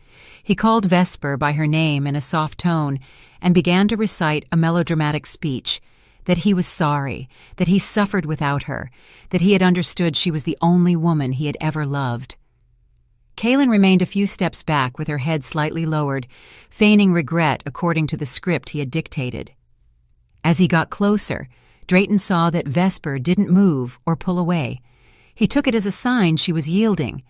A: He called Vesper by her name in a soft tone and began to recite a melodramatic speech, that he was sorry, that he suffered without her, that he had understood she was the only woman he had ever loved. Kaylin remained a few steps back with her head slightly lowered, feigning regret according to the script he had dictated. As he got closer, Drayton saw that Vesper didn't move or pull away. He took it as a sign she was yielding.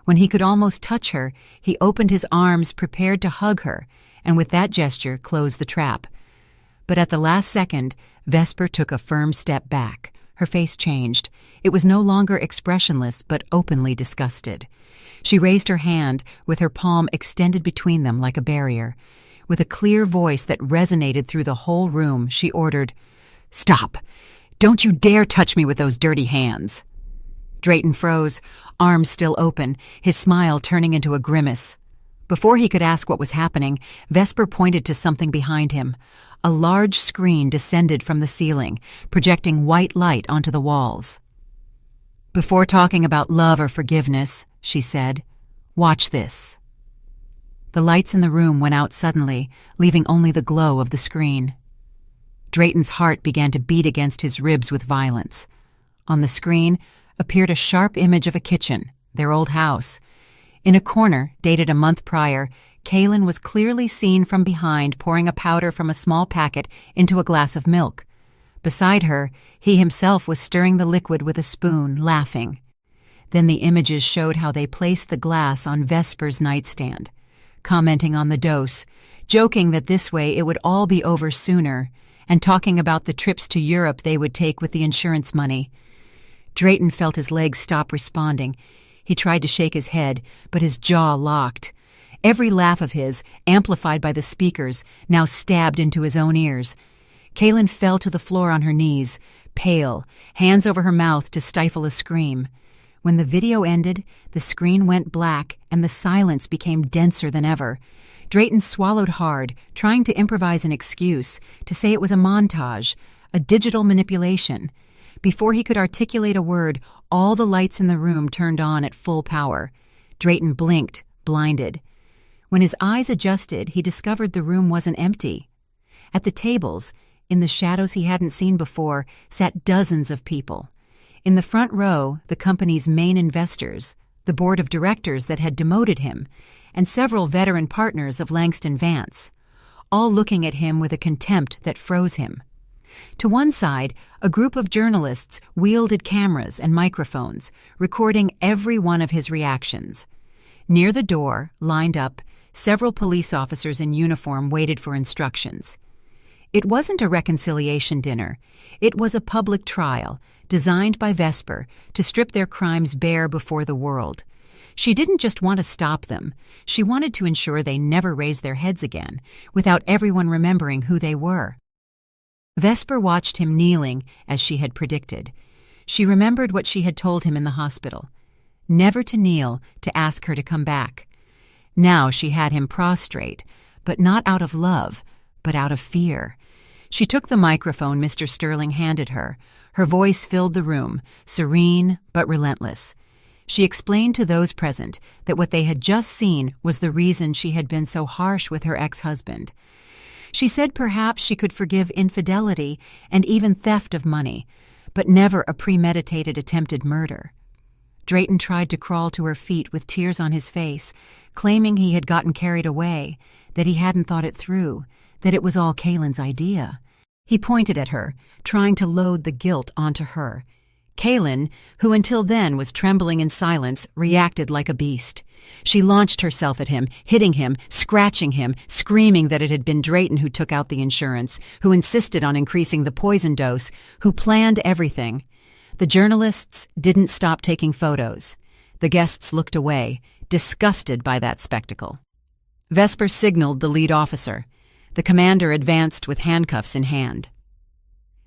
A: When he could almost touch her, he opened his arms prepared to hug her, and with that gesture closed the trap. But at the last second, Vesper took a firm step back. Her face changed. It was no longer expressionless, but openly disgusted. She raised her hand, with her palm extended between them like a barrier. With a clear voice that resonated through the whole room, she ordered, "Stop! Don't you dare touch me with those dirty hands!" Drayton froze, arms still open, his smile turning into a grimace. Before he could ask what was happening, Vesper pointed to something behind him. A large screen descended from the ceiling, projecting white light onto the walls. "Before talking about love or forgiveness," she said, "watch this." The lights in the room went out suddenly, leaving only the glow of the screen. Drayton's heart began to beat against his ribs with violence. On the screen appeared a sharp image of a kitchen, their old house. In a corner, dated a month prior, Kaylin was clearly seen from behind pouring a powder from a small packet into a glass of milk. Beside her, he himself was stirring the liquid with a spoon, laughing. Then the images showed how they placed the glass on Vesper's nightstand, commenting on the dose, joking that this way it would all be over sooner, and talking about the trips to Europe they would take with the insurance money. Drayton felt his legs stop responding. He tried to shake his head, but his jaw locked. Every laugh of his, amplified by the speakers, now stabbed into his own ears. Kaylin fell to the floor on her knees, pale, hands over her mouth to stifle a scream. When the video ended, the screen went black and the silence became denser than ever. Drayton swallowed hard, trying to improvise an excuse, to say it was a montage, a digital manipulation. Before he could articulate a word, all the lights in the room turned on at full power. Drayton blinked, blinded. When his eyes adjusted, he discovered the room wasn't empty. At the tables, in the shadows he hadn't seen before, sat dozens of people. In the front row, the company's main investors, the board of directors that had demoted him, and several veteran partners of Langston Vance, all looking at him with a contempt that froze him. To one side, a group of journalists wielded cameras and microphones, recording every one of his reactions. Near the door, lined up, several police officers in uniform waited for instructions. It wasn't a reconciliation dinner. It was a public trial, designed by Vesper to strip their crimes bare before the world. She didn't just want to stop them. She wanted to ensure they never raised their heads again, without everyone remembering who they were. Vesper watched him kneeling, as she had predicted. She remembered what she had told him in the hospital. Never to kneel, to ask her to come back. Now she had him prostrate, but not out of love, but out of fear. She took the microphone Mr. Sterling handed her. Her voice filled the room, serene but relentless. She explained to those present that what they had just seen was the reason she had been so harsh with her ex-husband. She said perhaps she could forgive infidelity and even theft of money, but never a premeditated attempted murder. Drayton tried to crawl to her feet with tears on his face, claiming he had gotten carried away, that he hadn't thought it through, that it was all Kaylin's idea. He pointed at her, trying to load the guilt onto her. Kaylin, who until then was trembling in silence, reacted like a beast. She launched herself at him, hitting him, scratching him, screaming that it had been Drayton who took out the insurance, who insisted on increasing the poison dose, who planned everything. The journalists didn't stop taking photos. The guests looked away, disgusted by that spectacle. Vesper signaled the lead officer. The commander advanced with handcuffs in hand.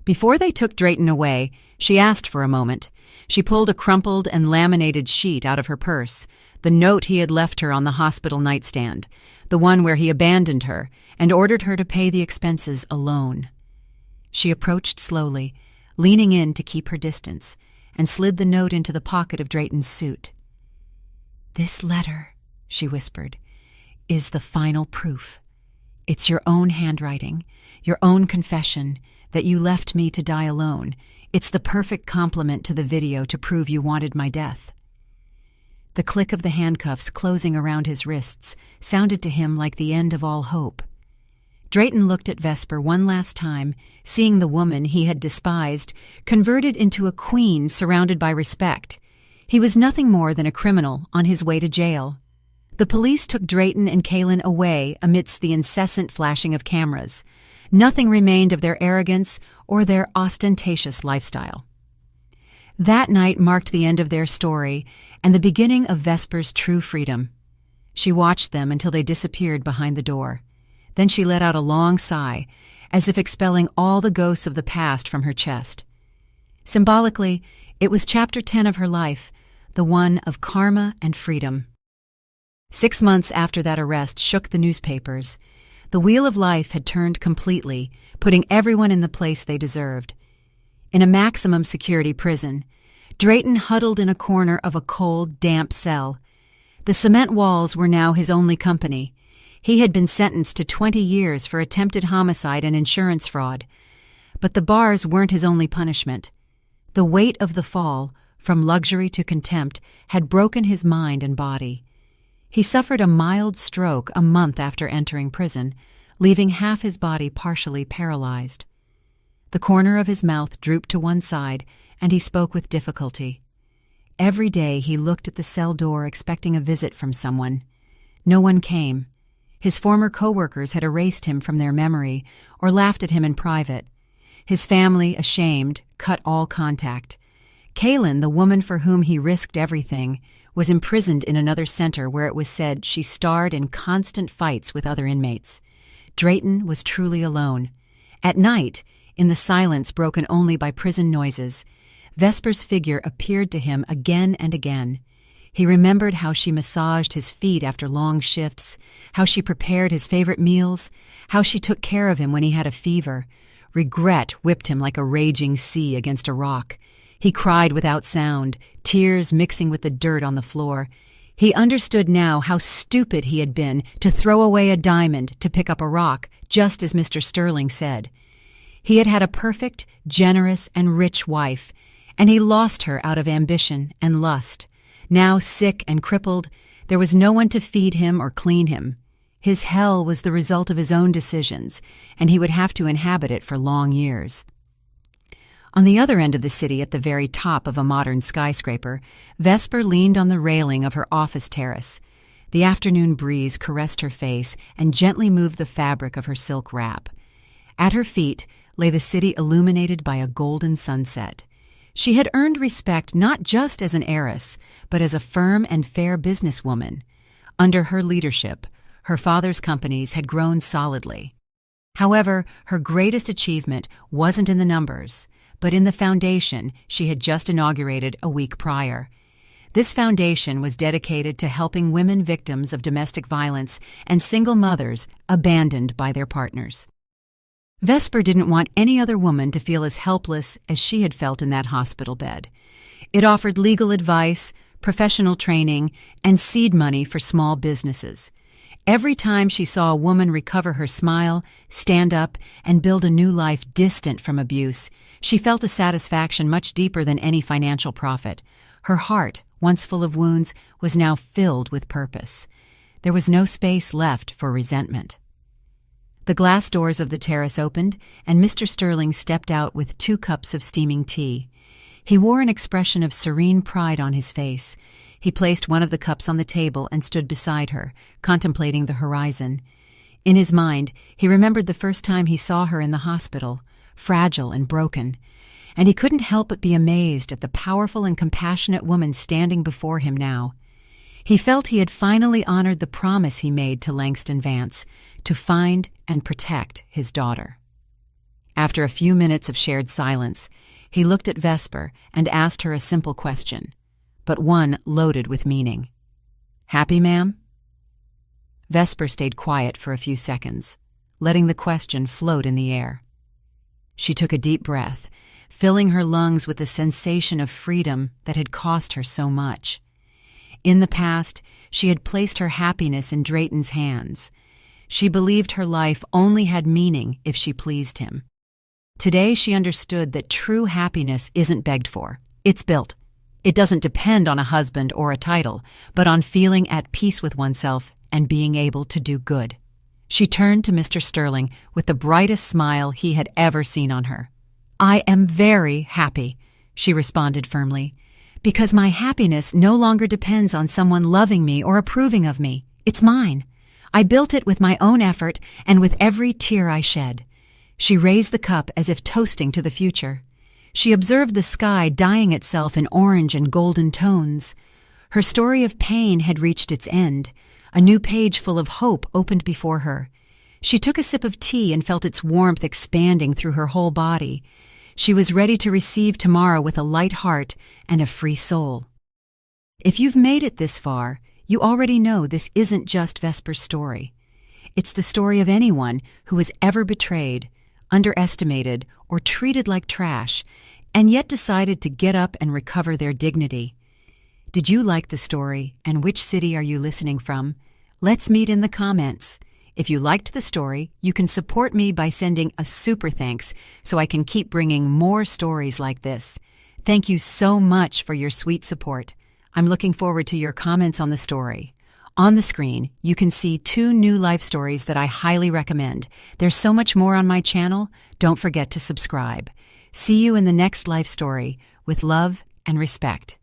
A: Before they took Drayton away, she asked for a moment. She pulled a crumpled and laminated sheet out of her purse, the note he had left her on the hospital nightstand, the one where he abandoned her, and ordered her to pay the expenses alone. She approached slowly, leaning in to keep her distance, and slid the note into the pocket of Drayton's suit. "This letter," she whispered, "is the final proof. It's your own handwriting, your own confession, that you left me to die alone. It's the perfect complement to the video to prove you wanted my death." The click of the handcuffs closing around his wrists sounded to him like the end of all hope. Drayton looked at Vesper one last time, seeing the woman he had despised converted into a queen surrounded by respect. He was nothing more than a criminal on his way to jail. The police took Drayton and Kaylin away amidst the incessant flashing of cameras. Nothing remained of their arrogance or their ostentatious lifestyle. That night marked the end of their story and the beginning of Vesper's true freedom. She watched them until they disappeared behind the door. Then she let out a long sigh, as if expelling all the ghosts of the past from her chest. Symbolically, it was Chapter 10 of her life, the one of karma and freedom. 6 months after that arrest shook the newspapers. The wheel of life had turned completely, putting everyone in the place they deserved. In a maximum security prison, Drayton huddled in a corner of a cold, damp cell. The cement walls were now his only company. He had been sentenced to 20 years for attempted homicide and insurance fraud. But the bars weren't his only punishment. The weight of the fall, from luxury to contempt, had broken his mind and body. He suffered a mild stroke a month after entering prison, leaving half his body partially paralyzed. The corner of his mouth drooped to one side, and he spoke with difficulty. Every day he looked at the cell door expecting a visit from someone. No one came. His former co-workers had erased him from their memory or laughed at him in private. His family, ashamed, cut all contact. Kaylin, the woman for whom he risked everything, was imprisoned in another center where it was said she starred in constant fights with other inmates. Drayton was truly alone. At night, in the silence broken only by prison noises, Vesper's figure appeared to him again and again. He remembered how she massaged his feet after long shifts, how she prepared his favorite meals, how she took care of him when he had a fever. Regret whipped him like a raging sea against a rock. He cried without sound, tears mixing with the dirt on the floor. He understood now how stupid he had been to throw away a diamond to pick up a rock, just as Mr. Sterling said. He had had a perfect, generous, and rich wife, and he lost her out of ambition and lust. Now sick and crippled, there was no one to feed him or clean him. His hell was the result of his own decisions, and he would have to inhabit it for long years. On the other end of the city, at the very top of a modern skyscraper, Vesper leaned on the railing of her office terrace. The afternoon breeze caressed her face and gently moved the fabric of her silk wrap. At her feet lay the city illuminated by a golden sunset. She had earned respect not just as an heiress, but as a firm and fair businesswoman. Under her leadership, her father's companies had grown solidly. However, her greatest achievement wasn't in the numbers, but in the foundation she had just inaugurated a week prior. This foundation was dedicated to helping women victims of domestic violence and single mothers abandoned by their partners. Vesper didn't want any other woman to feel as helpless as she had felt in that hospital bed. It offered legal advice, professional training, and seed money for small businesses. Every time she saw a woman recover her smile, stand up, and build a new life distant from abuse, she felt a satisfaction much deeper than any financial profit. Her heart, once full of wounds, was now filled with purpose. There was no space left for resentment. The glass doors of the terrace opened, and Mr. Sterling stepped out with 2 cups of steaming tea. He wore an expression of serene pride on his face. He placed one of the cups on the table and stood beside her, contemplating the horizon. In his mind, he remembered the first time he saw her in the hospital, fragile and broken, and he couldn't help but be amazed at the powerful and compassionate woman standing before him now. He felt he had finally honored the promise he made to Langston Vance, to find and protect his daughter. After a few minutes of shared silence, he looked at Vesper and asked her a simple question, but one loaded with meaning. "Happy, ma'am?" Vesper stayed quiet for a few seconds, letting the question float in the air. She took a deep breath, filling her lungs with the sensation of freedom that had cost her so much. In the past, she had placed her happiness in Drayton's hands. She believed her life only had meaning if she pleased him. Today she understood that true happiness isn't begged for, it's built. It doesn't depend on a husband or a title, but on feeling at peace with oneself and being able to do good. She turned to Mr. Sterling with the brightest smile he had ever seen on her. "I am very happy," she responded firmly, "because my happiness no longer depends on someone loving me or approving of me. It's mine. I built it with my own effort and with every tear I shed." She raised the cup as if toasting to the future. She observed the sky dyeing itself in orange and golden tones. Her story of pain had reached its end. A new page full of hope opened before her. She took a sip of tea and felt its warmth expanding through her whole body. She was ready to receive tomorrow with a light heart and a free soul. If you've made it this far, you already know this isn't just Vesper's story. It's the story of anyone who was ever betrayed, underestimated, or treated like trash, and yet decided to get up and recover their dignity. Did you like the story, and which city are you listening from? Let's meet in the comments. If you liked the story, you can support me by sending a super thanks so I can keep bringing more stories like this. Thank you so much for your sweet support. I'm looking forward to your comments on the story. On the screen, you can see 2 new life stories that I highly recommend. There's so much more on my channel. Don't forget to subscribe. See you in the next life story with love and respect.